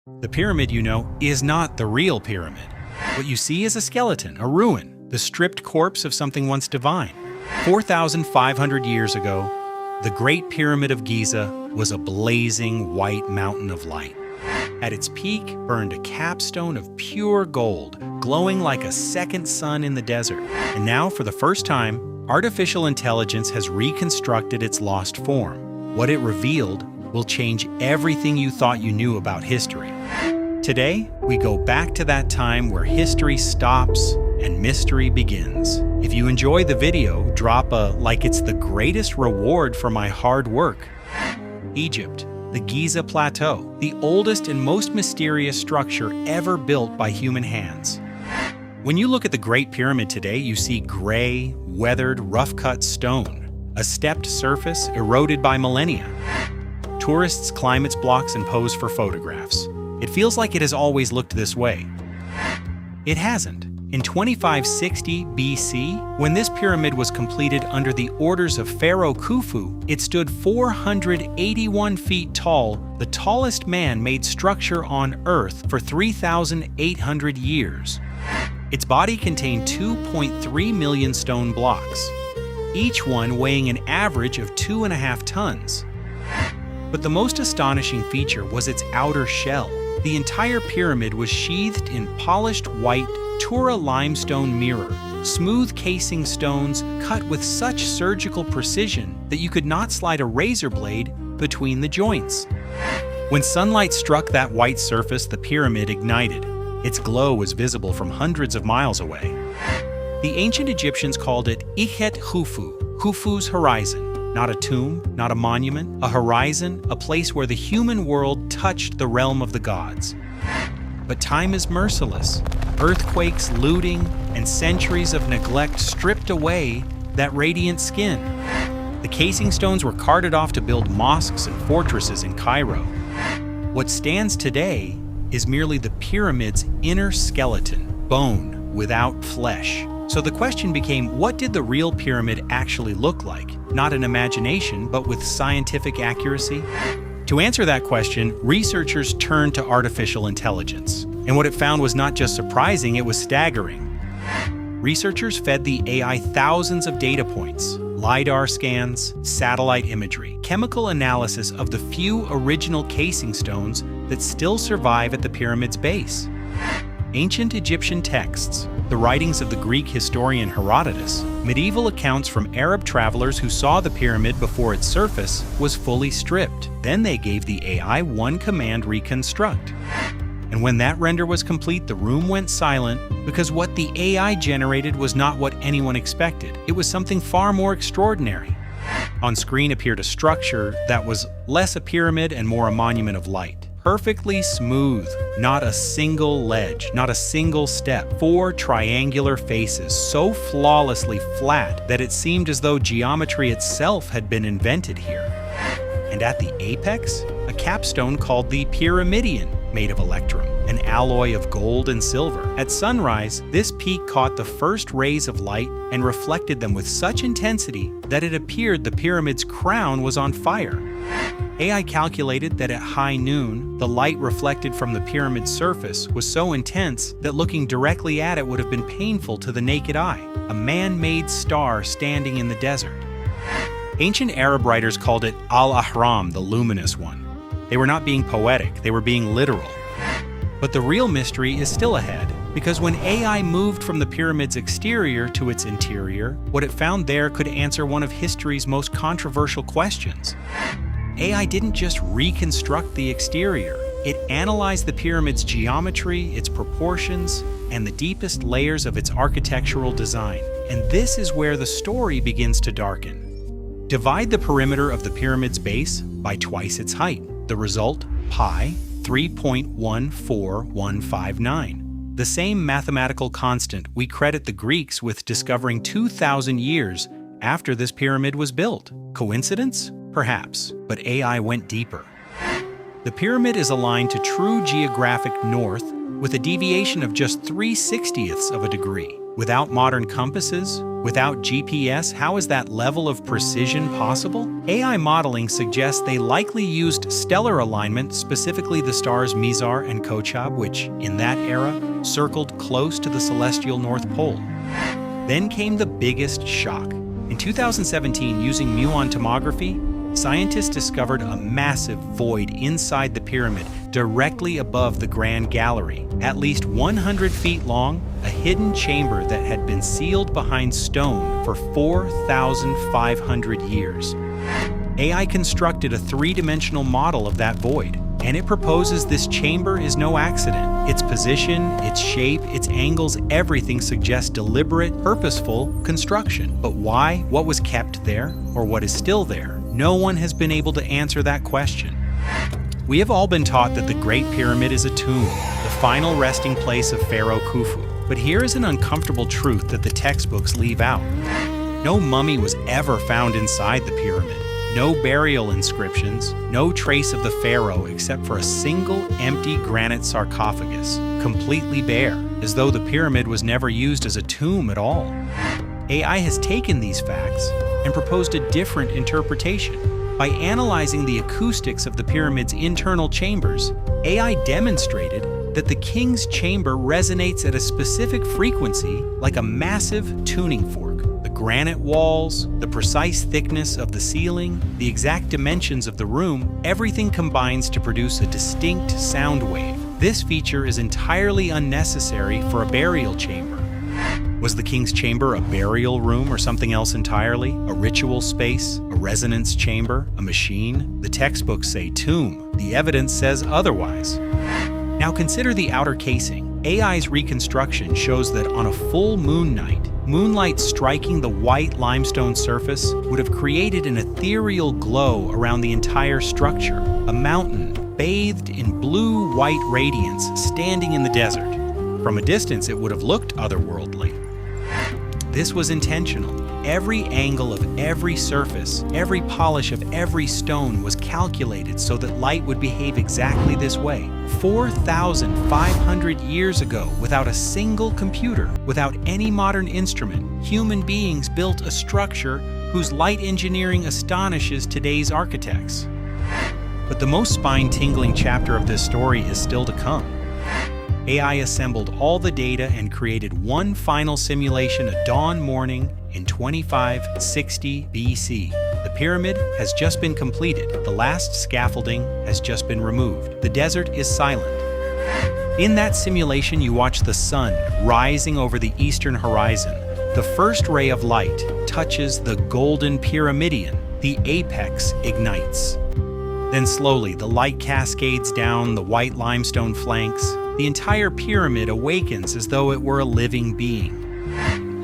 The pyramid, you know, is not the real pyramid. What you see is a skeleton, a ruin, the stripped corpse of something once divine. 4,500 years ago, the Great Pyramid of Giza was a blazing white mountain of light. At its peak burned a capstone of pure gold, glowing like a second sun in the desert. And now, for the first time, artificial intelligence has reconstructed its lost form. What it revealed will change everything you thought you knew about history. Today, we go back to that time where history stops and mystery begins. If you enjoy the video, drop a like it's the greatest reward for my hard work. Egypt, the Giza Plateau, the oldest and most mysterious structure ever built by human hands. When you look at the Great Pyramid today, you see gray, weathered, rough-cut stone, a stepped surface eroded by millennia. Tourists climb its blocks and pose for photographs. It feels like it has always looked this way. It hasn't. In 2560 BC, when this pyramid was completed under the orders of Pharaoh Khufu, it stood 481 feet tall, the tallest man-made structure on Earth for 3,800 years. Its body contained 2.3 million stone blocks, each one weighing an average of 2.5 tons. But the most astonishing feature was its outer shell. The entire pyramid was sheathed in polished white Tura limestone mirror, smooth casing stones cut with such surgical precision that you could not slide a razor blade between the joints. When sunlight struck that white surface, the pyramid ignited. Its glow was visible from hundreds of miles away. The ancient Egyptians called it Ikhet Khufu, Khufu's horizon. Not a tomb, not a monument, a horizon, a place where the human world touched the realm of the gods. But time is merciless. Earthquakes, looting, and centuries of neglect stripped away that radiant skin. The casing stones were carted off to build mosques and fortresses in Cairo. What stands today is merely the pyramid's inner skeleton, bone without flesh. So the question became, what did the real pyramid actually look like? Not in imagination, but with scientific accuracy? To answer that question, researchers turned to artificial intelligence. And what it found was not just surprising, it was staggering. Researchers fed the AI thousands of data points, LiDAR scans, satellite imagery, chemical analysis of the few original casing stones that still survive at the pyramid's base. Ancient Egyptian texts, the writings of the Greek historian Herodotus, medieval accounts from Arab travelers who saw the pyramid before its surface was fully stripped. Then they gave the AI one command: reconstruct. And when that render was complete, the room went silent because what the AI generated was not what anyone expected. It was something far more extraordinary. On screen appeared a structure that was less a pyramid and more a monument of light. Perfectly smooth, not a single ledge, not a single step. 4 triangular faces, so flawlessly flat that it seemed as though geometry itself had been invented here. And at the apex, a capstone called the pyramidion, made of electrum, an alloy of gold and silver. At sunrise, this peak caught the first rays of light and reflected them with such intensity that it appeared the pyramid's crown was on fire. AI calculated that at high noon, the light reflected from the pyramid's surface was so intense that looking directly at it would have been painful to the naked eye, a man-made star standing in the desert. Ancient Arab writers called it Al-Ahram, the luminous one. They were not being poetic, they were being literal. But the real mystery is still ahead, because when AI moved from the pyramid's exterior to its interior, what it found there could answer one of history's most controversial questions. AI didn't just reconstruct the exterior. It analyzed the pyramid's geometry, its proportions, and the deepest layers of its architectural design. And this is where the story begins to darken. Divide the perimeter of the pyramid's base by twice its height. The result, pi 3.14159. The same mathematical constant we credit the Greeks with discovering 2,000 years after this pyramid was built. Coincidence? Perhaps, but AI went deeper. The pyramid is aligned to true geographic north with a deviation of just 3/60ths of a degree. Without modern compasses, without GPS, how is that level of precision possible? AI modeling suggests they likely used stellar alignment, specifically the stars Mizar and Kochab, which, in that era, circled close to the celestial North Pole. Then came the biggest shock. In 2017, using muon tomography, scientists discovered a massive void inside the pyramid, directly above the Grand Gallery. At least 100 feet long, a hidden chamber that had been sealed behind stone for 4,500 years. AI constructed a three-dimensional model of that void, and it proposes this chamber is no accident. Its position, its shape, its angles, everything suggests deliberate, purposeful construction. But why? What was kept there, or what is still there? No one has been able to answer that question. We have all been taught that the Great Pyramid is a tomb, the final resting place of Pharaoh Khufu. But here is an uncomfortable truth that the textbooks leave out. No mummy was ever found inside the pyramid. No burial inscriptions, no trace of the pharaoh except for a single empty granite sarcophagus, completely bare, as though the pyramid was never used as a tomb at all. AI has taken these facts and proposed a different interpretation. By analyzing the acoustics of the pyramid's internal chambers, AI demonstrated that the king's chamber resonates at a specific frequency like a massive tuning fork. The granite walls, the precise thickness of the ceiling, the exact dimensions of the room, everything combines to produce a distinct sound wave. This feature is entirely unnecessary for a burial chamber. Was the king's chamber a burial room or something else entirely? A ritual space? A resonance chamber? A machine? The textbooks say tomb. The evidence says otherwise. Now consider the outer casing. AI's reconstruction shows that on a full moon night, moonlight striking the white limestone surface would have created an ethereal glow around the entire structure. A mountain bathed in blue-white radiance standing in the desert. From a distance, it would have looked otherworldly. This was intentional. Every angle of every surface, every polish of every stone was calculated so that light would behave exactly this way. 4,500 years ago, without a single computer, without any modern instrument, human beings built a structure whose light engineering astonishes today's architects. But the most spine-tingling chapter of this story is still to come. AI assembled all the data and created one final simulation at dawn morning in 2560 BC. The pyramid has just been completed. The last scaffolding has just been removed. The desert is silent. In that simulation, you watch the sun rising over the eastern horizon. The first ray of light touches the golden pyramidion. The apex ignites. Then slowly, the light cascades down the white limestone flanks. The entire pyramid awakens as though it were a living being.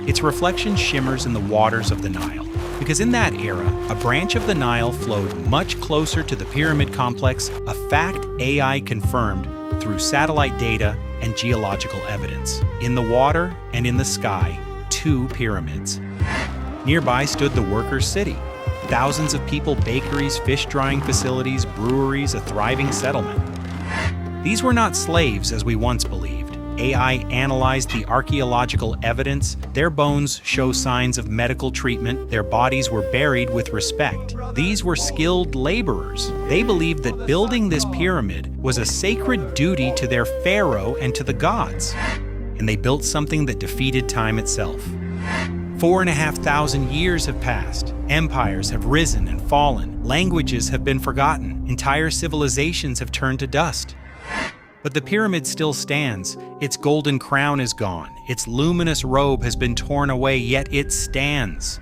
Its reflection shimmers in the waters of the Nile, because in that era, a branch of the Nile flowed much closer to the pyramid complex, a fact AI confirmed through satellite data and geological evidence. In the water and in the sky, two pyramids. Nearby stood the workers' city. Thousands of people, bakeries, fish drying facilities, breweries, a thriving settlement. These were not slaves as we once believed. AI analyzed the archaeological evidence. Their bones show signs of medical treatment. Their bodies were buried with respect. These were skilled laborers. They believed that building this pyramid was a sacred duty to their pharaoh and to the gods. And they built something that defeated time itself. 4,500 years have passed. Empires have risen and fallen. Languages have been forgotten. Entire civilizations have turned to dust. But the pyramid still stands. Its golden crown is gone. Its luminous robe has been torn away, yet it stands.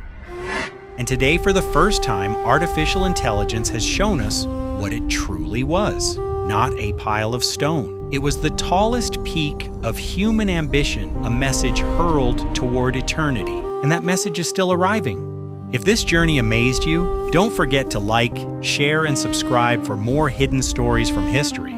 And today, for the first time, artificial intelligence has shown us what it truly was. Not a pile of stone. It was the tallest peak of human ambition, a message hurled toward eternity. And that message is still arriving. If this journey amazed you, don't forget to like, share, and subscribe for more hidden stories from history.